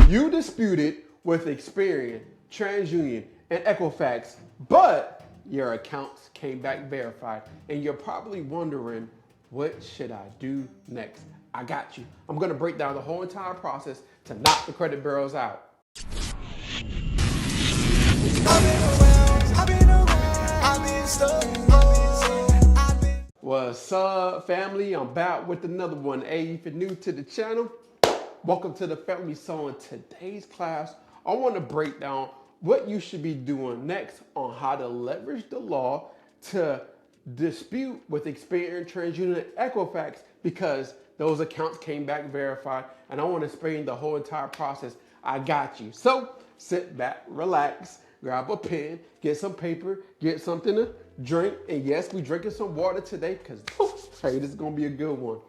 You disputed with Experian, TransUnion, and Equifax, but your accounts came back verified, and you're probably wondering, what should I do next? I got you. I'm gonna break down the whole entire process to knock the credit bureaus out. What's up, family? I'm back with another one. Hey, if you're new to the channel, welcome to the family. So in today's class, I want to break down what you should be doing next on how to leverage the law to dispute with Experian, TransUnion, and Equifax because those accounts came back verified, and I want to explain the whole entire process. I got you. So sit back, relax, grab a pen, get some paper, get something to drink, and yes, we drinking some water today because hey, this is gonna be a good one.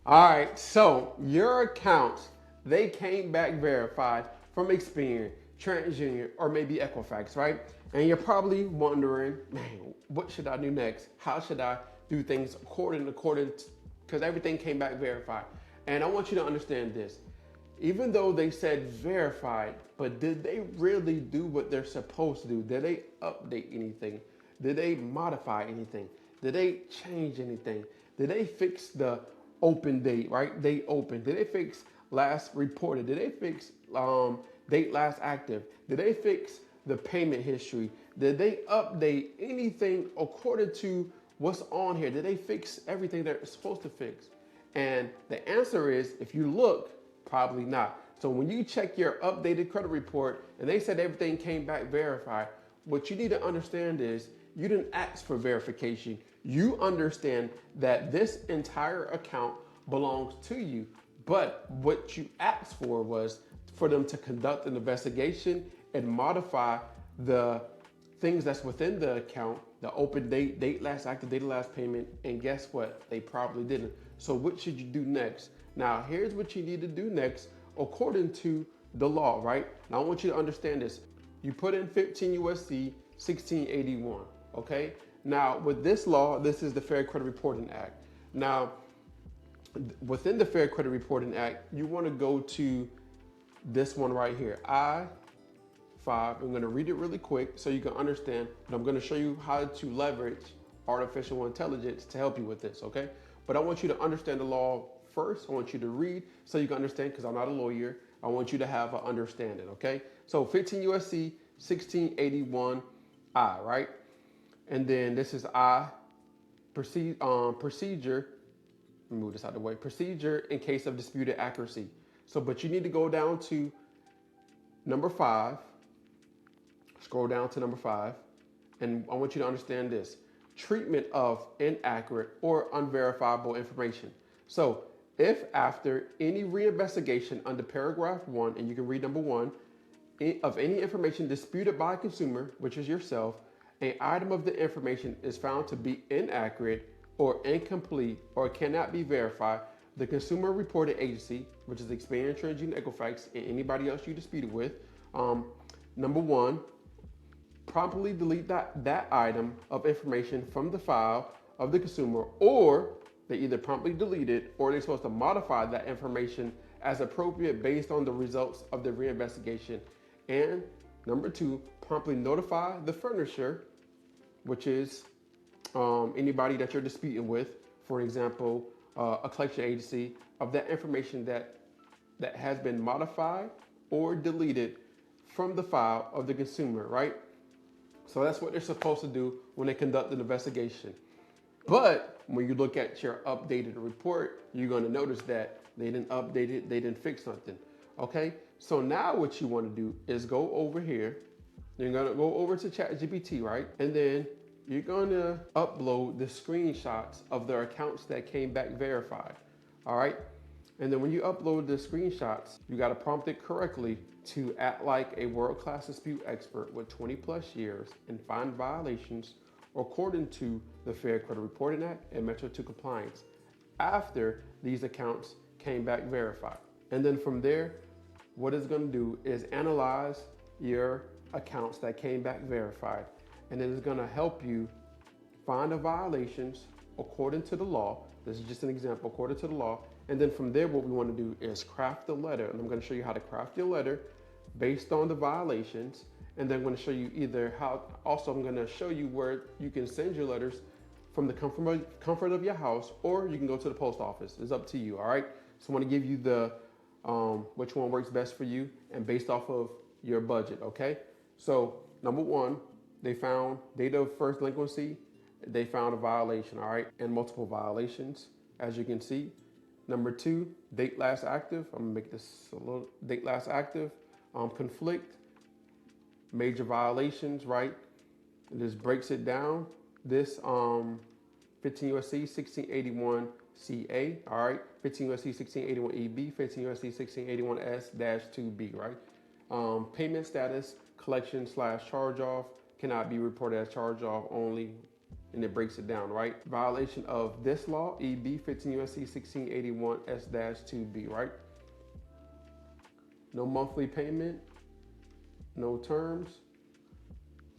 All right, so your accounts, they came back verified from Experian, TransUnion, or maybe Equifax, right? And you're probably wondering, man, what should I do next? How should I do things according to, because everything came back verified. And I want you to understand this. Even though they said verified, but did they really do what they're supposed to do? Did they update anything? Did they modify anything? Did they change anything? Did they fix the open date, right? Date open. Did they fix last reported? Did they fix date last active? Did they fix the payment history? Did they update anything according to what's on here? Did they fix everything they're supposed to fix? And the answer is, if you look, probably not. So when you check your updated credit report and they said everything came back verified, what you need to understand is you didn't ask for verification. You understand that this entire account belongs to you. But what you asked for was for them to conduct an investigation and modify the things that's within the account, the open date, date last active, date last payment, and guess what? They probably didn't. So what should you do next? Now, here's what you need to do next according to the law, right? Now, I want you to understand this. You put in 15 USC 1681, okay? Now, with this law, this is the Fair Credit Reporting Act. Now, within the Fair Credit Reporting Act, you want to go to this one right here, I-5. I'm going to read it really quick so you can understand, and I'm going to show you how to leverage artificial intelligence to help you with this, okay? But I want you to understand the law first. I want you to read so you can understand, because I'm not a lawyer. I want you to have an understanding, okay? So 15 USC 1681 I, right? And then this is I, procedure, let me move this out of the way, procedure in case of disputed accuracy. So, but you need to go down to number 5, scroll down to number 5, and I want you to understand this. Treatment of inaccurate or unverifiable information. So if after any reinvestigation under paragraph 1, and you can read number 1, of any information disputed by a consumer, which is yourself, an item of the information is found to be inaccurate or incomplete or cannot be verified, the consumer reported agency, which is Experian, TransUnion, Equifax, and anybody else you disputed with, number 1, promptly delete that item of information from the file of the consumer, or they either promptly delete it or they're supposed to modify that information as appropriate based on the results of the reinvestigation. And number 2, promptly notify the furnisher, which is anybody that you're disputing with, for example, a collection agency, of that information that has been modified or deleted from the file of the consumer, right? So that's what they're supposed to do when they conduct an investigation. But when you look at your updated report, you're going to notice that they didn't update it, they didn't fix something. Okay, so now what you want to do is go over here. You're going to go over to ChatGPT, right? And then you're going to upload the screenshots of their accounts that came back verified. All right. And then when you upload the screenshots, you got to prompt it correctly to act like a world-class dispute expert with 20 plus years and find violations according to the Fair Credit Reporting Act and Metro 2 compliance after these accounts came back verified. And then from there, what it's going to do is analyze your accounts that came back verified, and then it's going to help you find the violations according to the law. This is just an example, according to the law, And then from there, what we want to do is craft the letter. And I'm going to show you how to craft your letter based on the violations. And then I'm going to show you I'm going to show you where you can send your letters from the comfort of your house, or you can go to the post office. It's up to you, all right? So I want to give you the which one works best for you and based off of your budget, okay? So number one, they found date of first delinquency. They found a violation, all right, and multiple violations, as you can see. Number two, date last active. I'm gonna make this a little date last active. Conflict, major violations, right? It just breaks it down. This 15 USC 1681 CA, all right, 15 USC 1681 EB, 15 USC 1681 S-2B, right? Payment status, collection / charge off cannot be reported as charge off only, and it breaks it down, right? Violation of this law, EB 15 USC 1681 S-2B, right? No monthly payment, no terms.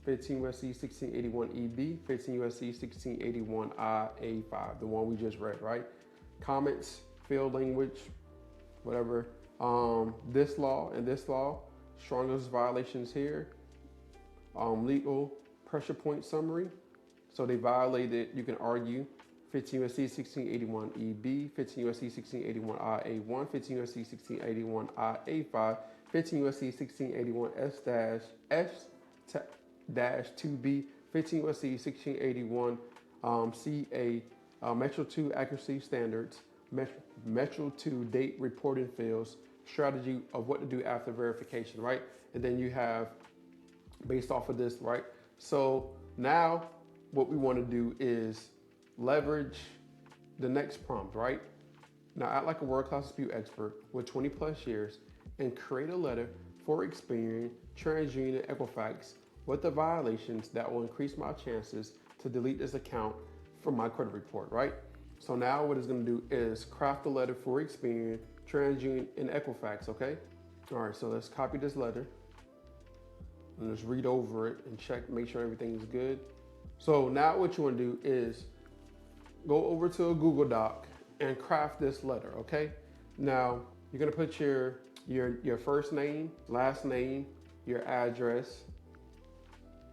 15 USC 1681 EB, 15 USC 1681 IA5, the one we just read, right? Comments, field language, whatever. This law and this law, strongest violations here. Legal pressure point summary. So they violated, you can argue, 15 USC 1681 EB, 15 USC 1681 IA1, 15 USC 1681 IA5, 15 USC 1681 S-2B, 15 USC 1681 CA, Metro 2 accuracy standards, Metro 2 date reporting fields, strategy of what to do after verification, right? And then you have, based off of this, right? So now what we want to do is leverage the next prompt, right? Now act like a world-class dispute expert with 20 plus years and create a letter for Experian, TransUnion, and Equifax with the violations that will increase my chances to delete this account from my credit report, right? So now what it's gonna do is craft a letter for Experian, TransUnion, and Equifax, okay? All right, so let's copy this letter and just read over it and check, make sure everything's good. So now what you wanna do is go over to a Google Doc and craft this letter, okay? Now, you're gonna put your first name, last name, your address,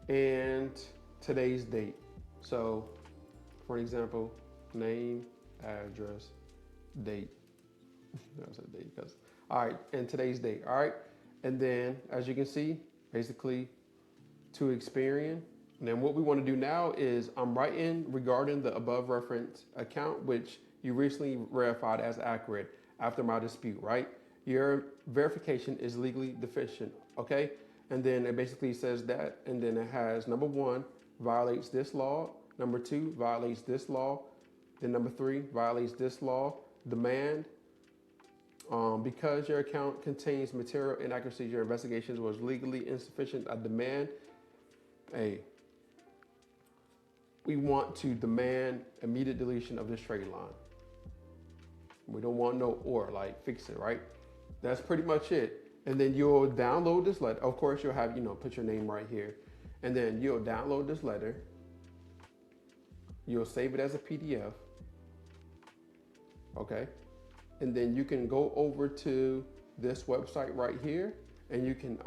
and today's date. So, for example, name, address, date. That's a date, because, all right, and today's date, all right? And then, as you can see, basically, to Experian. And then what we want to do now is I'm writing regarding the above reference account, which you recently verified as accurate after my dispute, right? Your verification is legally deficient, okay? And then it basically says that, and then it has number one, violates this law. Number two, violates this law. Then number three, violates this law. Demand, because your account contains material inaccuracies, your investigations was legally insufficient. I demand we want to demand immediate deletion of this trade line. We don't want no or, like fix it, right? That's pretty much it. And then you'll download this letter. Of course, you'll have, put your name right here. And then you'll download this letter. You'll save it as a PDF. Okay. And then you can go over to this website right here and you can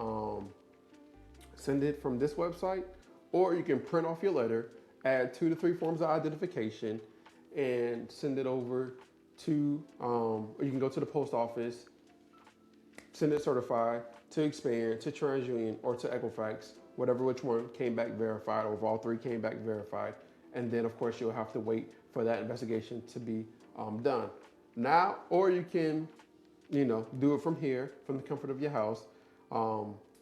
send it from this website, or you can print off your letter, add 2 to 3 forms of identification, and send it over to, or you can go to the post office, send it certified to Experian, to TransUnion, or to Equifax, which one came back verified, or if all 3 came back verified. And then of course you'll have to wait for that investigation to be done. Now, or you can, do it from here, from the comfort of your house,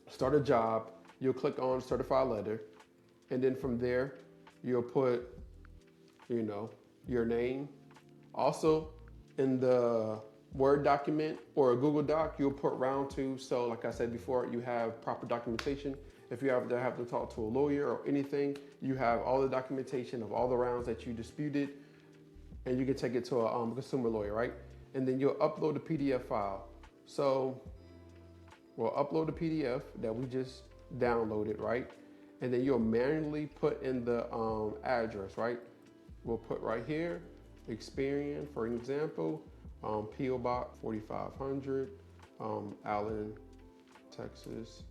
start a job, you'll click on certified letter, and then from there, you'll put, your name. Also, in the Word document or a Google Doc, you'll put round 2. So like I said before, you have proper documentation. If you have to talk to a lawyer or anything, you have all the documentation of all the rounds that you disputed, and you can take it to a consumer lawyer, right? And then you'll upload the PDF file. So we'll upload the PDF that we just downloaded, right? And then you'll manually put in the address, right? We'll put right here, Experian, for example, P.O. Box 4500, Allen, Texas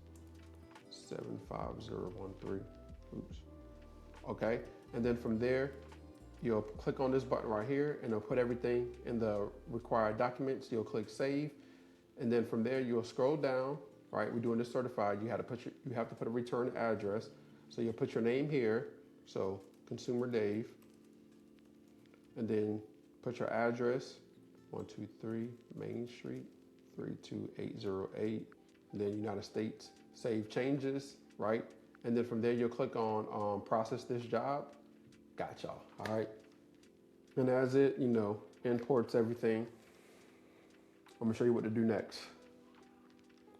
75013. Oops. Okay, and then from there, you'll click on this button right here and it'll put everything in the required documents. You'll click save. And then from there, you'll scroll down, right? We're doing this certified. You have to put a return address. So you'll put your name here. So Consumer Dave. And then put your address, 123 Main Street, 32808. And then United States, save changes, right? And then from there, you'll click on process this job. Got y'all, all right? And as it, imports everything, I'm gonna show you what to do next.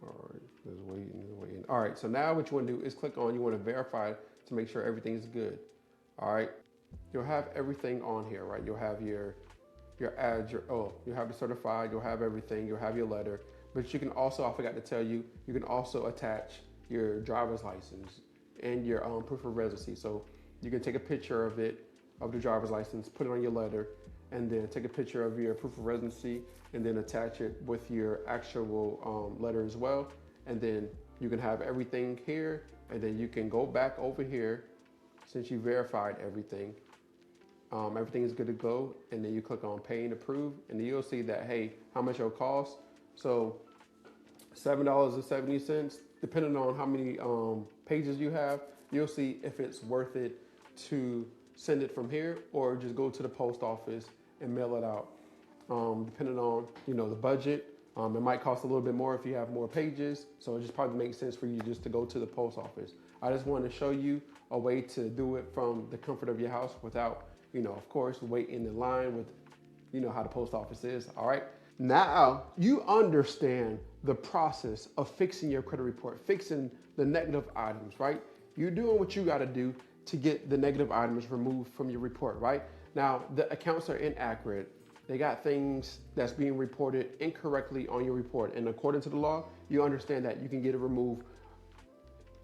All right, there's waiting. All right, so now what you wanna do is click on, you wanna verify to make sure everything's good. All right, you'll have everything on here, right? You'll have your address, you'll have the certified, you'll have everything, you'll have your letter, but you can also, I forgot to tell you, you can also attach your driver's license and your proof of residency. So you can take a picture of it, of the driver's license, put it on your letter, and then take a picture of your proof of residency and then attach it with your actual letter as well. And then you can have everything here, and then you can go back over here since you verified everything. Everything is good to go, and then you click on pay and approve, and then you'll see that, hey, how much it'll cost. So $7.70, depending on how many pages you have, you'll see if it's worth it to send it from here or just go to the post office and mail it out. Depending on, the budget, it might cost a little bit more if you have more pages. So it just probably makes sense for you just to go to the post office. I just wanted to show you a way to do it from the comfort of your house without, of course, waiting in line with, how the post office is. All right. Now you understand the process of fixing your credit report, fixing the negative items, right? You're doing what you got to do to get the negative items removed from your report, right? Now, the accounts are inaccurate. They got things that's being reported incorrectly on your report. And according to the law, you understand that you can get it removed.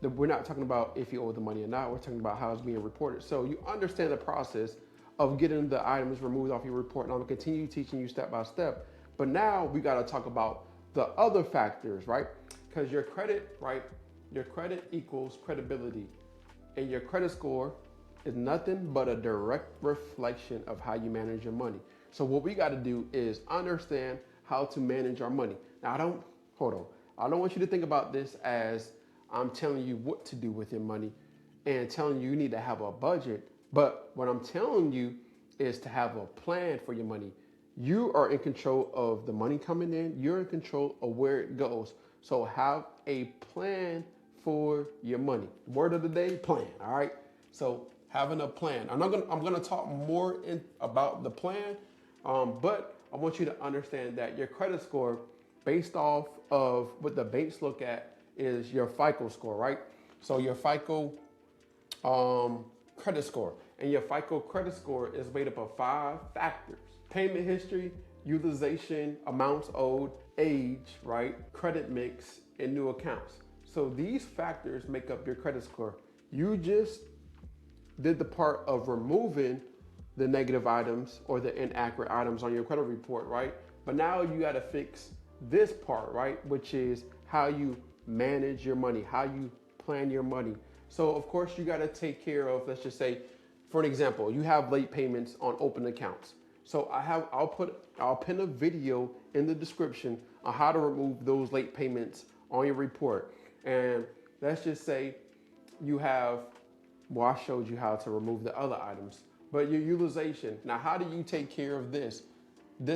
We're not talking about if you owe the money or not. We're talking about how it's being reported. So you understand the process of getting the items removed off your report. And I'm gonna continue teaching you step by step. But now we gotta talk about the other factors, right? Because your credit, right? Your credit equals credibility. And your credit score is nothing but a direct reflection of how you manage your money. So what we got to do is understand how to manage our money. Now, I don't want you to think about this as I'm telling you what to do with your money and telling you need to have a budget. But what I'm telling you is to have a plan for your money. You are in control of the money coming in. You're in control of where it goes. So have a plan for your money. Word of the day, plan. All right. So having a plan. I'm gonna talk more about the plan, but I want you to understand that your credit score, based off of what the banks look at, is your FICO score, right? So your FICO credit score, and your FICO credit score is made up of 5 factors: payment history, utilization, amounts owed, age, right, credit mix, and new accounts. So these factors make up your credit score. You just did the part of removing the negative items or the inaccurate items on your credit report, right? But now you got to fix this part, right? Which is how you manage your money, how you plan your money. So of course you got to take care of, let's just say, for an example, you have late payments on open accounts. So I'll pin a video in the description on how to remove those late payments on your report. And let's just say you have, well, I showed you how to remove the other items, but your utilization. Now, how do you take care of this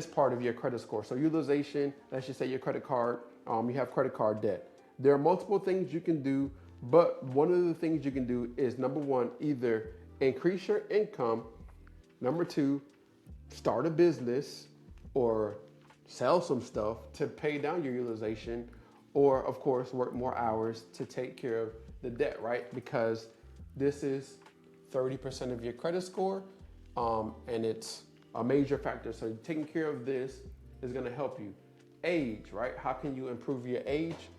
part of your credit score? So utilization, let's just say your credit card, you have credit card debt. There are multiple things you can do, but one of the things you can do is, number 1, either increase your income. Number 2, start a business or sell some stuff to pay down your utilization, or of course, work more hours to take care of the debt, right? Because this is 30% of your credit score, and it's a major factor. So taking care of this is gonna help you. Age, right? How can you improve your age?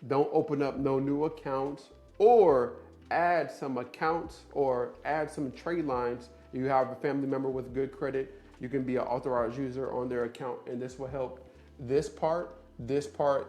Don't open up no new accounts or add some accounts or add some trade lines. You have a family member with good credit. You can be an authorized user on their account, and this will help this part,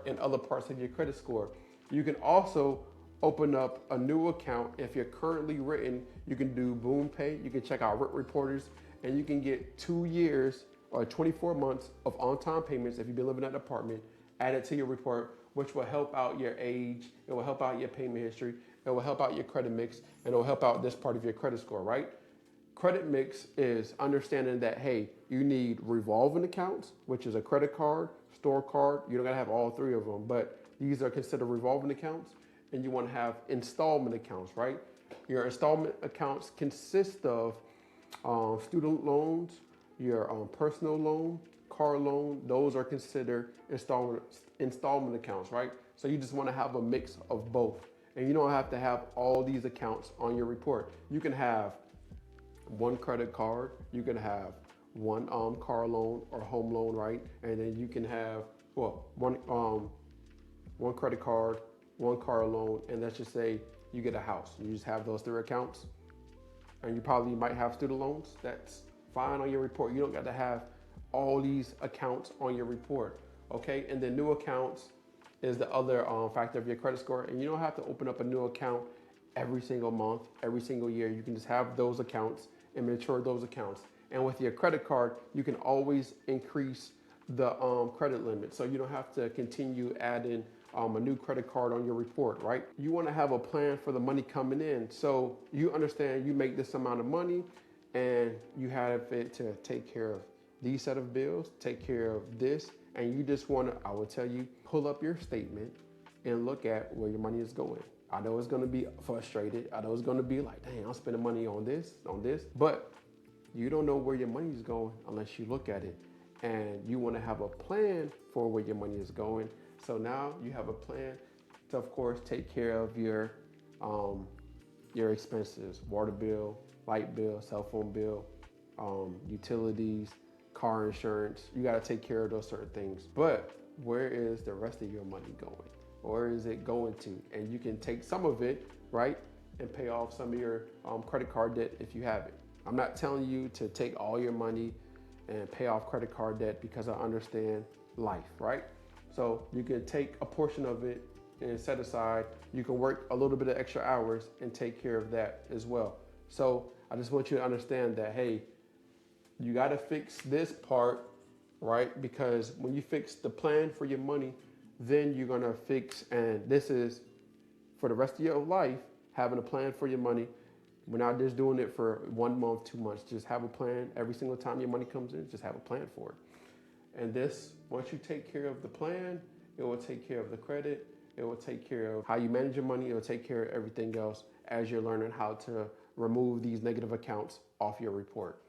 and other parts of your credit score. You can also open up a new account. If you're currently written, you can do Boom Pay. You can check out Rent Reporters, and you can get 2 years or 24 months of on-time payments if you've been living in that apartment added to your report, which will help out your age. It will help out your payment history. It will help out your credit mix, and it will help out this part of your credit score, right? Credit mix is understanding that, hey, you need revolving accounts, which is a credit card, store card. You don't gotta have all three of them, but these are considered revolving accounts. And you wanna have installment accounts, right? Your installment accounts consist of student loans, your personal loan, car loan. Those are considered installment accounts, right? So you just wanna have a mix of both. And you don't have to have all these accounts on your report. You can have one credit card, you can have one car loan or home loan, right? And then you can have one credit card, one car loan, and let's just say you get a house. You just have those three accounts, and you probably might have student loans. That's fine on your report. You don't got to have all these accounts on your report, okay? And then new accounts is the other factor of your credit score, and you don't have to open up a new account every single month, every single year. You can just have those accounts and mature those accounts. And with your credit card, you can always increase the credit limit. So you don't have to continue adding a new credit card on your report, right? You want to have a plan for the money coming in. So you understand you make this amount of money and you have it to take care of these set of bills, take care of this, and you just want to, I will tell you, pull up your statement and look at where your money is going. I know it's going to be frustrated. I know it's going to be like, dang, I'm spending money on this, but you don't know where your money is going unless you look at it. And you want to have a plan for where your money is going. So now you have a plan to, of course, take care of your expenses, water bill, light bill, cell phone bill, utilities, car insurance. You got to take care of those certain things. But where is the rest of your money going? Where is it going to? And you can take some of it, right, and pay off some of your credit card debt if you have it. I'm not telling you to take all your money and pay off credit card debt because I understand life, right? So you can take a portion of it and set aside. You can work a little bit of extra hours and take care of that as well. So I just want you to understand that, hey, you got to fix this part, right? Because when you fix the plan for your money, then you're going to fix, and this is for the rest of your life, having a plan for your money. We're not just doing it for 1 month, 2 months. Just have a plan every single time your money comes in. Just have a plan for it. And this, once you take care of the plan, it will take care of the credit. It will take care of how you manage your money. It will take care of everything else as you're learning how to remove these negative accounts off your report.